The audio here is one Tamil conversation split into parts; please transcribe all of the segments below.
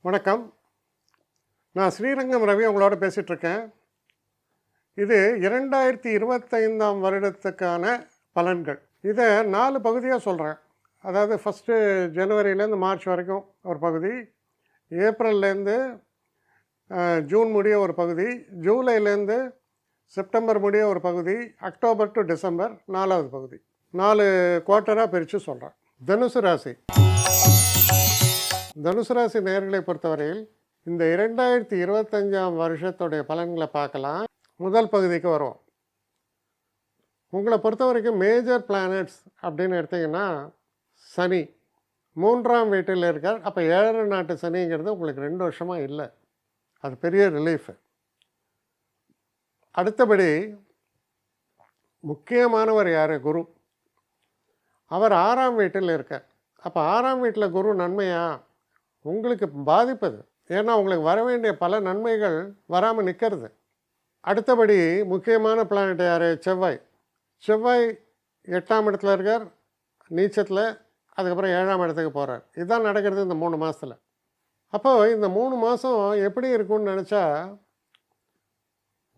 வணக்கம். நான் ஸ்ரீரங்கம் ரவி உங்களோட பேசிகிட்ருக்கேன். இது 2025ஆம் வருடத்துக்கான பலன்கள். இதை 4 பகுதியாக சொல்கிறேன். அதாவது ஃபஸ்ட்டு ஜனவரியிலேருந்து மார்ச் வரைக்கும் ஒரு பகுதி, ஏப்ரல்லேருந்து ஜூன் முடிய ஒரு பகுதி, ஜூலைலேருந்து செப்டம்பர் முடிய ஒரு பகுதி, அக்டோபர் டு டிசம்பர் 4வது பகுதி. 4 குவார்ட்டராக பிரித்து சொல்கிறேன். தனுசு ராசி. தனுசு ராசி நேயர்களை பொறுத்தவரையில் இந்த 2025ஆம் வருஷத்துடைய பலன்களை பார்க்கலாம். முதல் பகுதிக்கு வரும். உங்களை பொறுத்த வரைக்கும் மேஜர் பிளானட்ஸ் அப்படின்னு எடுத்திங்கன்னா சனி 3ஆம் வீட்டில் இருக்கார். அப்போ 7 நாட்டு சனிங்கிறது உங்களுக்கு 2 வருஷமாக இல்லை. அது பெரிய ரிலீஃப். அடுத்தபடி முக்கியமானவர் யார்? குரு. அவர் 6ஆம் வீட்டில் இருக்கார். அப்போ 6ஆம் வீட்டில் குரு நன்மையா? உங்களுக்கு பாதிப்பது. ஏன்னா உங்களுக்கு வர வேண்டிய பல நன்மைகள் வராமல் நிற்கிறது. அடுத்தபடி முக்கியமான பிளானட் யார்? செவ்வாய். செவ்வாய் 8ஆம் இடத்துல இருக்கார் நீச்சத்தில். அதுக்கப்புறம் 7ஆம் இடத்துக்கு போகிறார். இதுதான் நடக்கிறது இந்த 3 மாதத்தில். அப்போது இந்த 3 மாதம் எப்படி இருக்கும்னு நினச்சா,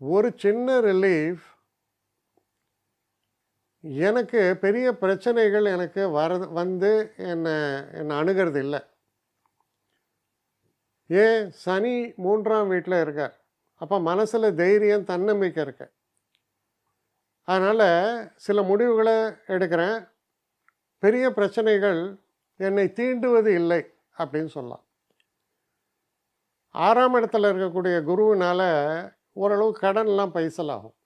ஒரு சின்ன ரிலீஃப். எனக்கு பெரிய பிரச்சனைகள் எனக்கு வந்து என்னை அணுகிறது இல்லை. ஏன்? சனி 3ஆம் வீட்டில் இருக்கார். அப்போ மனசில் தைரியம், தன்னம்பிக்கை இருக்கு. அதனால் சில முடிவுகளை எடுக்கிறேன். பெரிய பிரச்சனைகள் என்னை தீண்டுவது இல்லை அப்படின்னு சொல்லலாம். 6ஆம் இடத்துல இருக்கக்கூடிய குருவினால் ஓரளவு கடன்லாம் பைசலாகும்.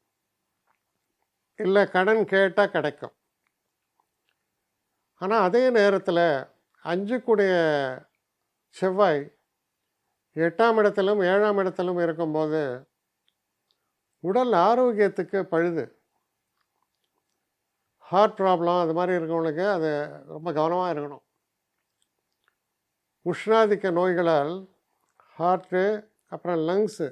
இல்லை கடன் கேட்டால் கிடைக்கும். ஆனால் அதே நேரத்தில் 5 செவ்வாய் 8ஆம் இடத்திலும் 7ஆம் இடத்திலும் இருக்கும்போது உடல் ஆரோக்கியத்துக்கு பழுது. ஹார்ட் ப்ராப்ளம் அது மாதிரி இருக்கவங்களுக்கு அது ரொம்ப கவனமாக இருக்கணும். உஷ்ணாதிக்க நோய்களால் ஹார்ட்டு, அப்புறம் லங்ஸு,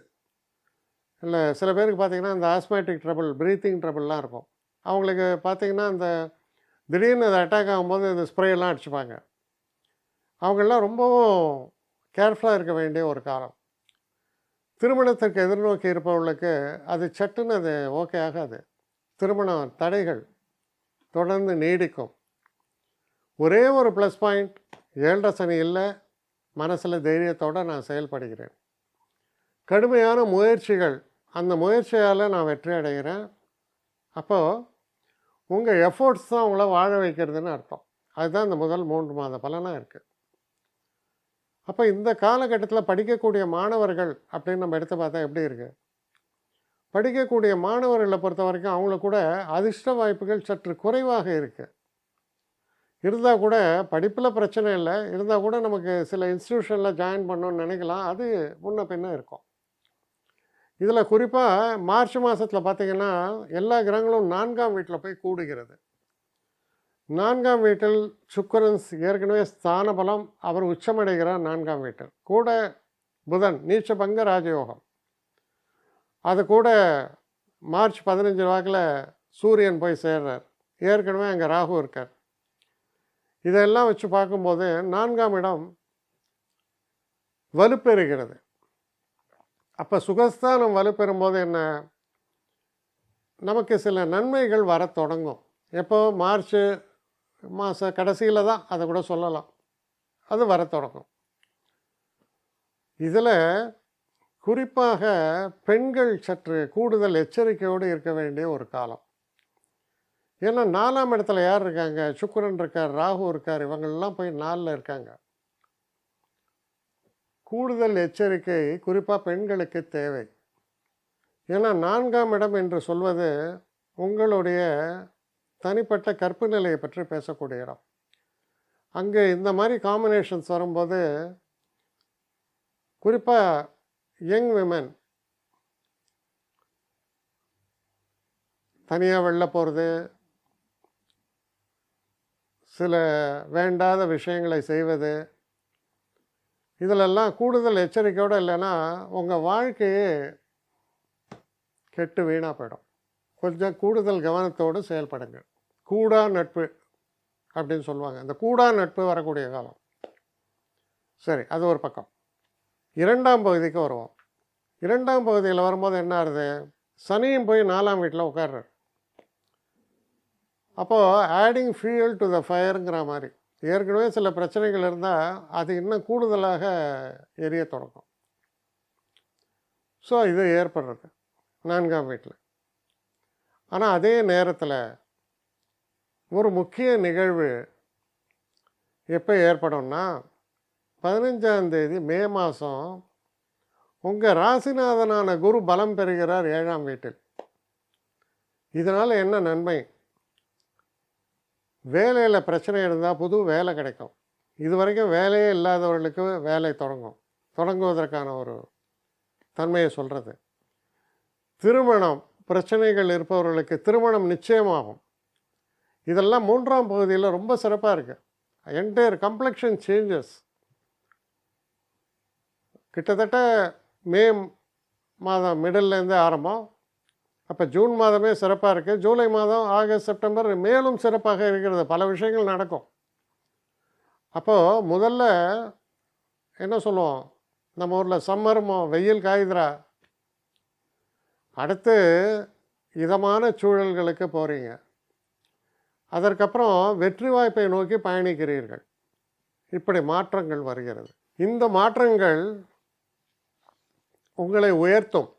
இல்லை சில பேருக்கு பார்த்திங்கன்னா இந்த ஆஸ்மேட்டிக் ட்ரபிள், ப்ரீத்திங் ட்ரபிள்லாம் இருக்கும். அவங்களுக்கு பார்த்திங்கன்னா இந்த திடீர்னு அது அட்டாக் ஆகும்போது இந்த ஸ்ப்ரேயெல்லாம் அடிச்சுப்பாங்க. அவங்களெலாம் ரொம்பவும் கேர்ஃபுல்லாக இருக்க வேண்டிய ஒரு காலம். திருமணத்திற்கு எதிர்நோக்கி இருப்பவர்களுக்கு அது சட்டுன்னு அது ஓகே ஆகாது. திருமண தடைகள் தொடர்ந்து நீடிக்கும். ஒரே ஒரு ப்ளஸ் பாயிண்ட், 7 சனி இல்லை. மனசில் தைரியத்தோடு நான் செயல்படுகிறேன். கடுமையான முயற்சிகள், அந்த முயற்சியால் நான் வெற்றி அடைகிறேன். அப்போது உங்கள் எஃபோர்ட்ஸ் தான் உங்களை வாழ வைக்கிறதுன்னு அர்த்தம். அதுதான் இந்த முதல் 3 மாத பலனாக இருக்குது. அப்போ இந்த காலகட்டத்தில் படிக்கக்கூடிய மாணவர்கள் அப்படின்னு நம்ம எடுத்து பார்த்தா எப்படி இருக்குது? படிக்கக்கூடிய மாணவர்களை பொறுத்த வரைக்கும் அவங்களுக்கு கூட அதிர்ஷ்ட வாய்ப்புகள் சற்று குறைவாக இருக்குது. இருந்தால் கூட படிப்பில் பிரச்சனை இல்லை. இருந்தால் கூட நமக்கு சில இன்ஸ்டியூஷனில் ஜாயின் பண்ணணும்னு நினைக்கலாம். அது முன்ன பின்ன இருக்கும். இதில் குறிப்பாக மார்ச் மாதத்தில் பார்த்திங்கன்னா எல்லா கிரகங்களும் 4ஆம் வீட்டில் போய் கூடுகிறது. 4ஆம் வீட்டில் சுக்கிரன் ஏற்கனவே ஸ்தான பலம், அவர் உச்சமடைகிறார் 4ஆம் வீட்டில். கூட புதன் நீச்சபங்க ராஜயோகம். அது கூட மார்ச் 15 வாக்கில் சூரியன் போய் சேர்றார். ஏற்கனவே அங்கே ராகு இருக்கார். இதெல்லாம் வச்சு பார்க்கும்போது 4ஆம் இடம் வலுப்பெறுகிறது. அப்போ சுகஸ்தானம் வலுப்பெறும்போது என்ன? நமக்கு சில நன்மைகள் வர தொடங்கும். எப்போ? மார்ச் மாத கடைசியில் தான், அதை கூட சொல்லலாம். அது வர தொடங்கும். இதில் குறிப்பாக பெண்கள் சற்று கூடுதல் எச்சரிக்கையோடு இருக்க வேண்டிய ஒரு காலம். ஏன்னா 4ஆம் இடத்துல யார் இருக்காங்க? சுக்கிரன் இருக்கார், ராகு இருக்கார். இவங்கள்லாம் போய் 4ல் இருக்காங்க. கூடுதல் எச்சரிக்கை குறிப்பாக பெண்களுக்கு தேவை. ஏன்னா 4ஆம் இடம் என்று சொல்வது உங்களுடைய தனிப்பட்ட கற்பு நிலையை பற்றி பேசக்கூடிய இடம். அங்கே இந்த மாதிரி காம்பினேஷன்ஸ் வரும்போது குறிப்பாக யங் விமன் தனியாக வெளில போகிறது, சில வேண்டாத விஷயங்களை செய்வது, இதிலெல்லாம் கூடுதல் எச்சரிக்கையோடு இல்லைன்னா உங்கள் வாழ்க்கையே கெட்டு வீணாக போயிடும். கொஞ்சம் கூடுதல் கவனத்தோடு செயல்படுங்க. கூடா நட்பு அப்படின்னு சொல்லுவாங்க. இந்த கூடா நட்பு வரக்கூடிய காலம். சரி, அது ஒரு பக்கம். 2ஆம் பகுதிக்கு வருவோம். 2ஆம் பகுதியில் வரும்போது என்ன ஆகுது, சனியும் போய் 4ஆம் வீட்டில் உட்கார்றார். அப்போது ஆடிங் ஃபியூயல் டு த ஃபயருங்கிற மாதிரி, ஏற்கனவே சில பிரச்சனைகள் இருந்தால் அது இன்னும் கூடுதலாக எரிய தொடங்கும். ஸோ இது ஏற்படுறது 4ஆம் வீட்டில். ஆனால் அதே நேரத்தில் ஒரு முக்கிய நிகழ்வு எப்போ ஏற்படும்னா, 15ஆம் தேதி மே மாதம் உங்கள் ராசிநாதனான குரு பலம் பெறுகிறார் 7ஆம் வீட்டில். இதனால் என்ன நன்மை, வேலையில் பிரச்சனை இருந்தால் புது வேலை கிடைக்கும். இது வரைக்கும் வேலையே இல்லாதவர்களுக்கு வேலை தொடங்குவதற்கான ஒரு தன்மையை சொல்கிறது. திருமணம் பிரச்சனைகள் இருப்பவர்களுக்கு திருமணம் நிச்சயமாகும். இதெல்லாம் 3ஆம் பகுதியில் ரொம்ப சிறப்பாக இருக்குது. Entire complexion changes. கிட்டத்தட்ட மே மாதம் மிடில்லேருந்து ஆரம்பம். அப்போ ஜூன் மாதமே சிறப்பாக இருக்குது. ஜூலை மாதம், ஆகஸ்ட், செப்டம்பர் மேலும் சிறப்பாக இருக்கிறது. பல விஷயங்கள் நடக்கும். அப்போது முதல்ல என்ன சொல்லுவோம், நம்ம ஊரில் சம்மருமோ, வெயில் காயுதுரா. அடுத்து இதமான சூழல்களுக்கு போகிறீங்க. அதற்கப்புறம் வெற்றி வாய்ப்பை நோக்கி பயணிக்கிறீர்கள். இப்படி மாற்றங்கள் வருகிறது. இந்த மாற்றங்கள் உங்களை உயர்த்தும்.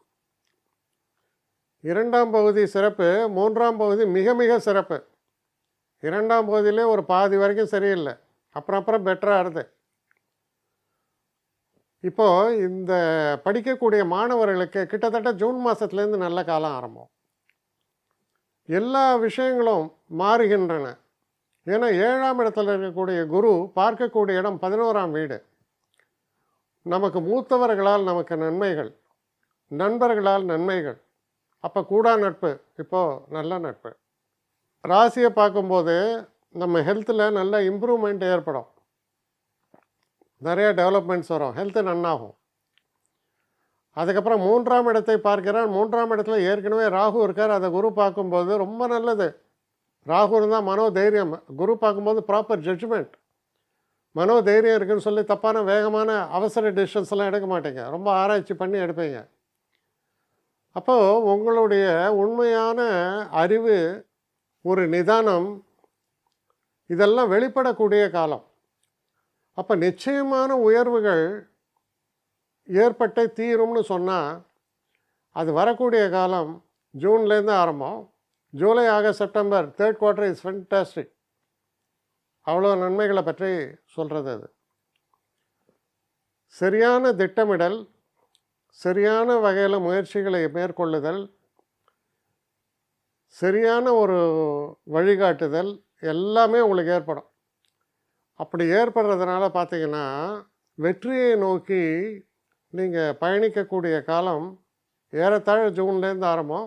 2ஆம் பகுதி சிறப்பு, 3ஆம் பகுதி மிக மிக சிறப்பு. 2ஆம் பகுதியிலே ஒரு பாதி வரைக்கும் சரியில்லை, அப்புறம் பெட்டராக இருது. இப்போது இந்த படிக்கக்கூடிய மாணவர்களுக்கு கிட்டத்தட்ட ஜூன் மாதத்துலேருந்து நல்ல காலம் ஆரம்பம். எல்லா விஷயங்களும் மாறுகின்றன. ஏன்னா 7ஆம் இடத்துல இருக்கக்கூடிய குரு பார்க்கக்கூடிய இடம் 11ஆம் வீடு. நமக்கு மூத்தவர்களால் நமக்கு நன்மைகள், நண்பர்களால் நன்மைகள். அப்போ கூடா நட்பு, இப்போது நல்ல நட்பு. ராசியை பார்க்கும்போது நம்ம ஹெல்த்தில் நல்ல இம்ப்ரூவ்மெண்ட் ஏற்படும். நிறைய டெவலப்மெண்ட்ஸ் வரும், ஹெல்த்து நன்னாகும். அதுக்கப்புறம் 3ஆம் இடத்தை பார்க்கிறார். 3ஆம் இடத்துல ஏற்கனவே ராகு இருக்கார். அதை குரு பார்க்கும்போது ரொம்ப நல்லது. ராகு இருந்தால் மனோதைரியம், குரு பார்க்கும்போது ப்ராப்பர் ஜட்ஜ்மெண்ட். மனோதைரியம் இருக்குதுன்னு சொல்லி தப்பான வேகமான அவசர டிசிஷன்ஸ்லாம் எடுக்க மாட்டீங்க, ரொம்ப ஆராய்ச்சி பண்ணி எடுப்பீங்க. அப்போது உங்களுடைய உண்மையான அறிவு, ஒரு நிதானம், இதெல்லாம் வெளிப்படக்கூடிய காலம். அப்போ நிச்சயமான உயர்வுகள் ஏற்பட்டே தீரும்னு சொன்னால் அது வரக்கூடிய காலம் ஜூன்லேருந்து ஆரம்பம். July, August, September, 3rd quarter is fantastic. அவ்வளோ நன்மைகளை பற்றி சொல்கிறது அது. சரியான திட்டமிடல், சரியான வகையில் முயற்சிகளை மேற்கொள்ளுதல், சரியான ஒரு வழிகாட்டுதல் எல்லாமே உங்களுக்கு ஏற்படும். அப்படி ஏற்படுறதுனால பார்த்திங்கன்னா வெற்றியை நோக்கி நீங்கள் பயணிக்கக்கூடிய காலம் ஏறத்தாழ ஜூன்லேருந்து ஆரம்பம்.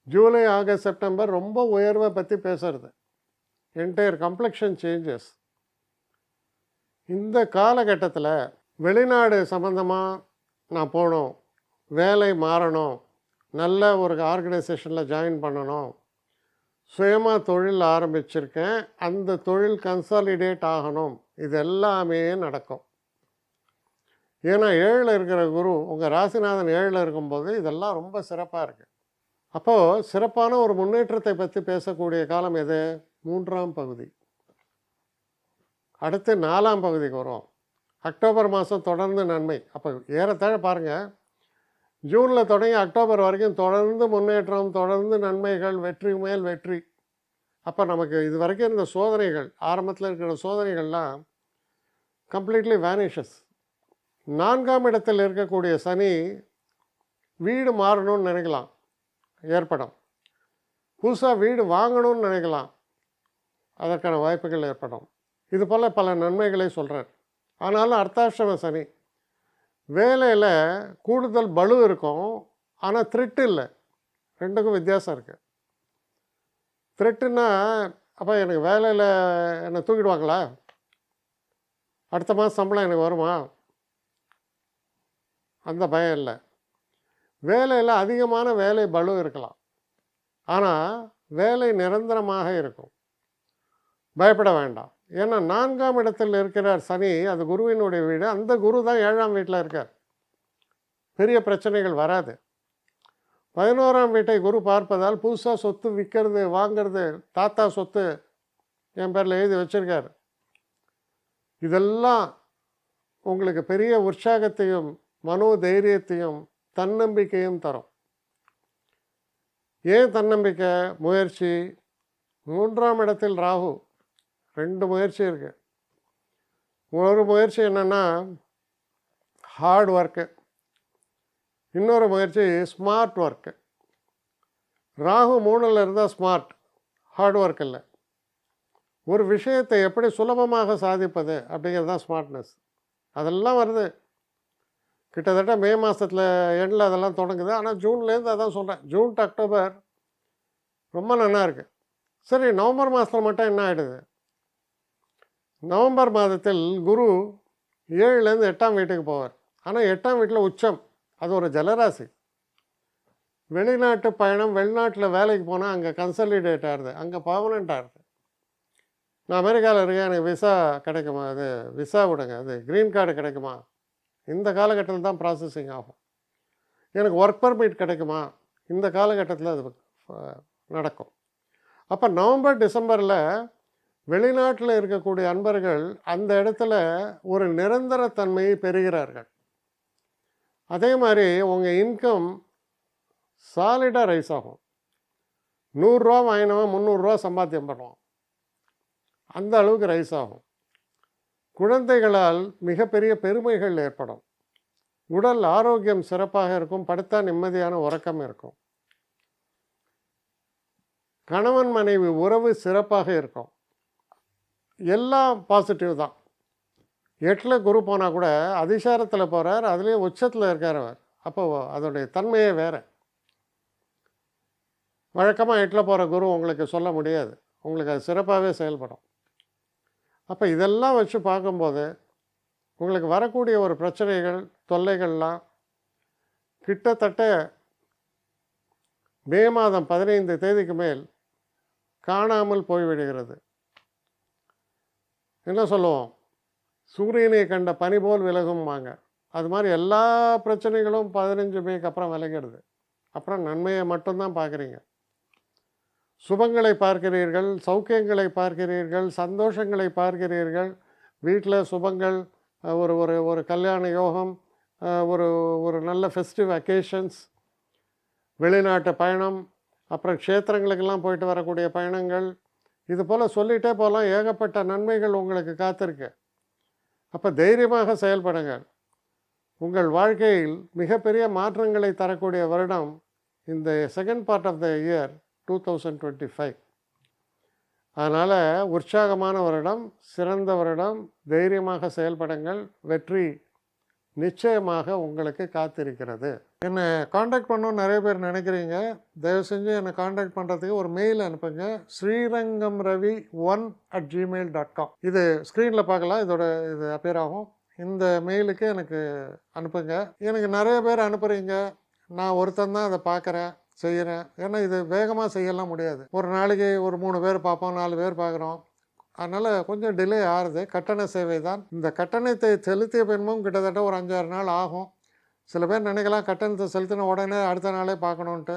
ஜூலை, ஆகஸ்ட், செப்டம்பர் ரொம்ப உயர்வை பற்றி பேசுகிறது. Entire complexion changes. இந்த காலகட்டத்தில் வெளிநாடு சம்மந்தமாக நான் போகணும், வேலை மாறணும், நல்ல ஒரு ஆர்கனைசேஷனில் ஜாயின் பண்ணணும், சுயமாக தொழில் ஆரம்பிச்சிருக்கேன், அந்த தொழில் கன்சாலிடேட் ஆகணும், இது எல்லாமே நடக்கும். ஏன்னா 7ல் இருக்கிற குரு உங்கள் ராசிநாதன் 7ல் இருக்கும்போது இதெல்லாம் ரொம்ப சிறப்பாக இருக்குது. அப்போது சிறப்பான ஒரு முன்னேற்றத்தை பற்றி பேசக்கூடிய காலம் எது, 3ஆம் பகுதி. அடுத்து 4ஆம் பகுதிக்கு வரும். அக்டோபர் மாதம் தொடர்ந்து நன்மை. அப்போ ஏறத்தாழ பாருங்கள், ஜூனில் தொடங்கி அக்டோபர் வரைக்கும் தொடர்ந்து முன்னேற்றம், தொடர்ந்து நன்மைகள், வெற்றி மேல் வெற்றி. அப்போ நமக்கு இது வரைக்கும் இருந்த சோதனைகள், ஆரம்பத்தில் இருக்கிற சோதனைகள்லாம் கம்ப்ளீட்லி வேனிஷஸ். 4ஆம் இடத்தில் இருக்கக்கூடிய சனி வீடு மாறணும்னு நினைக்கலாம், ஏற்படும். புதுசாக வீடு வாங்கணும்னு நினைக்கலாம், அதற்கான வாய்ப்புகள் ஏற்படும். இது போல் பல நன்மைகளை சொல்கிறார். ஆனாலும் அர்த்தாஷ்டம சனி, வேலையில் கூடுதல் பளு இருக்கும், ஆனால் த்ரெட்டு இல்லை. ரெண்டுக்கும் வித்தியாசம் இருக்குது. த்ரெட்டுன்னா அப்போ எனக்கு வேலையில் என்னை தூக்கிடுவாங்களா, அடுத்த மாதம் சம்பளம் எனக்கு வருமா, அந்த பயம் இல்லை. வேலையில் அதிகமான வேலை பளு இருக்கலாம், ஆனால் வேலை நிரந்தரமாக இருக்கும், பயப்பட வேண்டாம். ஏன்னா 4ஆம் இடத்தில் இருக்கிறார் சனி, அது குருவினுடைய வீடு. அந்த குரு தான் 7ஆம் வீட்டில் இருக்கார். பெரிய பிரச்சனைகள் வராது. 11ஆம் வீட்டை குரு பார்ப்பதால் புதுசாக சொத்து விற்கிறது வாங்கிறது, தாத்தா சொத்து என் பேரில் எழுதி வச்சுருக்கார். இதெல்லாம் உங்களுக்கு பெரிய உற்சாகத்தையும் மனோதைரியத்தையும் தன்னம்பிக்கையும் தரும். ஏன் தன்னம்பிக்கை? முயற்சி. 3ஆம் இடத்தில் ராகு. 2 முயற்சி இருக்குது. ஒரு முயற்சி என்னென்னா ஹார்ட் ஒர்க்கு, இன்னொரு முயற்சி ஸ்மார்ட் ஒர்க்கு. ராகு 3ல் இருந்தால் ஸ்மார்ட், ஹார்ட் ஒர்க் இல்லை. ஒரு விஷயத்தை எப்படி சுலபமாக சாதிப்பது அப்படிங்கிறது தான் ஸ்மார்ட்னஸ். அதெல்லாம் வருது. கிட்டத்தட்ட மே மாதத்தில் எண்டில் அதெல்லாம் தொடங்குது. ஆனால் ஜூன்லேருந்து அதான் சொல்கிறேன், ஜூன் டு அக்டோபர் ரொம்ப நல்லா இருக்குது. சரி, நவம்பர் மாதத்தில் மட்டும் என்ன ஆகிடுது? நவம்பர் மாதத்தில் குரு 7லேருந்து 8ஆம் வீட்டுக்கு போவார். ஆனால் 8ஆம் வீட்டில் உச்சம். அது ஒரு ஜலராசி. வெளிநாட்டு பயணம், வெளிநாட்டில் வேலைக்கு போனால் அங்கே கன்சல்டேட் ஆகுது, அங்கே பர்மனெண்ட் ஆகுது. நான் அமெரிக்காவில் இருக்கேன், எனக்கு விசா கிடைக்குமா? அது விசா விடுங்க, அது க்ரீன் கார்டு கிடைக்குமா? இந்த காலகட்டத்தில் தான் ப்ராசஸிங் ஆகும். எனக்கு ஒர்க் பர்மிட் கிடைக்குமா? இந்த காலகட்டத்தில் அது நடக்கும். அப்போ நவம்பர் டிசம்பரில் வெளிநாட்டில் இருக்கக்கூடிய அன்பர்கள் அந்த இடத்துல ஒரு நிரந்தரத்தன்மையை பெறுகிறார்கள். அதே மாதிரி உங்கள் இன்கம் சாலிடாக ரைஸ் ஆகும். 100 ரூபா வாங்கினவன் 300 ரூபா சம்பாத்தியம் பண்ணுவான். அந்த அளவுக்கு ரைஸ் ஆகும். குழந்தைகளால் மிகப்பெரிய பெருமைகள் ஏற்படும். உடல் ஆரோக்கியம் சிறப்பாக இருக்கும். படுத்தா நிம்மதியான உறக்கம் இருக்கும். கணவன் மனைவி உறவு சிறப்பாக இருக்கும். எல்லாம் பாசிட்டிவ் தான். 8ல் குரு போனால் கூட அதிசாரத்தில் போகிறார், அதுலேயும் உச்சத்தில் இருக்கார் அவர். அப்போ அதோடைய தன்மையே வேறு. வழக்கமாக 8ல் போகிற குரு உங்களுக்கு சொல்ல முடியாது, உங்களுக்கு அது சிறப்பாகவே செயல்படும். அப்போ இதெல்லாம் வச்சு பார்க்கும்போது உங்களுக்கு வரக்கூடிய ஒரு பிரச்சனைகள், தொல்லைகள்லாம் கிட்டத்தட்ட மே மாதம் 15 தேதிக்கு மேல் காணாமல் போய்விடுகிறது. என்ன சொல்லுவோம், சூரியனை கண்ட பனி போல் விலகும்பாங்க. அது மாதிரி எல்லா பிரச்சனைகளும் 15 மேக்கு அப்புறம் விலகிடுது. அப்புறம் நன்மையை மட்டும்தான் பார்க்குறீங்க. சுபங்களை பார்க்கிறீர்கள், சௌக்கியங்களை பார்க்கிறீர்கள், சந்தோஷங்களை பார்க்கிறீர்கள். வீட்டில் சுபங்கள், ஒரு ஒரு ஒரு கல்யாண யோகம், ஒரு ஒரு நல்ல ஃபெஸ்டிவ் அக்கேஷன்ஸ், வெளிநாட்டு பயணம், அப்புறம் க்ஷேத்திரங்களுக்கெல்லாம் போயிட்டு வரக்கூடிய பயணங்கள், இது போல் சொல்லிகிட்டே போகலாம். ஏகப்பட்ட நன்மைகள் உங்களுக்கு காத்திருக்கு. அப்போ தைரியமாக செயல்படுங்கள். உங்கள் வாழ்க்கையில் மிகப்பெரிய மாற்றங்களை தரக்கூடிய வருடம் இந்த second part of the year 2025. அதனால் உற்சாகமான வருடம், சிறந்த வருடம். தைரியமாக செயல்படுங்கள். வெற்றி நிச்சயமாக உங்களுக்கு காத்திருக்கிறது. என்னை காண்டாக்ட் பண்ணணும்னு நிறைய பேர் நினைக்கிறீங்க. தயவு செஞ்சு என்னை காண்டாக்ட் பண்ணுறதுக்கு ஒரு மெயில் அனுப்புங்க. srirangamravi1@gmail.com. இது ஸ்க்ரீனில் பார்க்கலாம், இது அப்பியர் ஆகும். இந்த மெயிலுக்கு எனக்கு அனுப்புங்க. எனக்கு நிறைய பேர் அனுப்புகிறீங்க, நான் ஒருத்தன் தான் அதை பார்க்குறேன், செய்கிறேன். ஏன்னா இது வேகமாக செய்யலாம் முடியாது. ஒரு நாளைக்கு ஒரு 3 பேர் பார்ப்போம், 4 பேர் பார்க்குறோம். அதனால் கொஞ்சம் டிலே ஆகுது. கட்டண சேவை தான். இந்த கட்டணத்தை செலுத்திய பின்பும் கிட்டத்தட்ட ஒரு 5-6 நாள் ஆகும். சில பேர் நினைக்கலாம் கட்டணத்தை செலுத்தின உடனே அடுத்த நாளே பார்க்கணுன்ட்டு.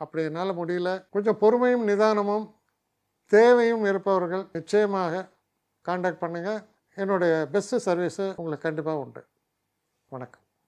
அப்படி என்னால் முடியல. கொஞ்சம் பொறுமையும் நிதானமும் தேவையும் இருப்பவர்கள் நிச்சயமாக காண்டாக்ட் பண்ணுங்கள். என்னுடைய பெஸ்ட்டு சர்வீஸு உங்களுக்கு கண்டிப்பாக உண்டு. வணக்கம்.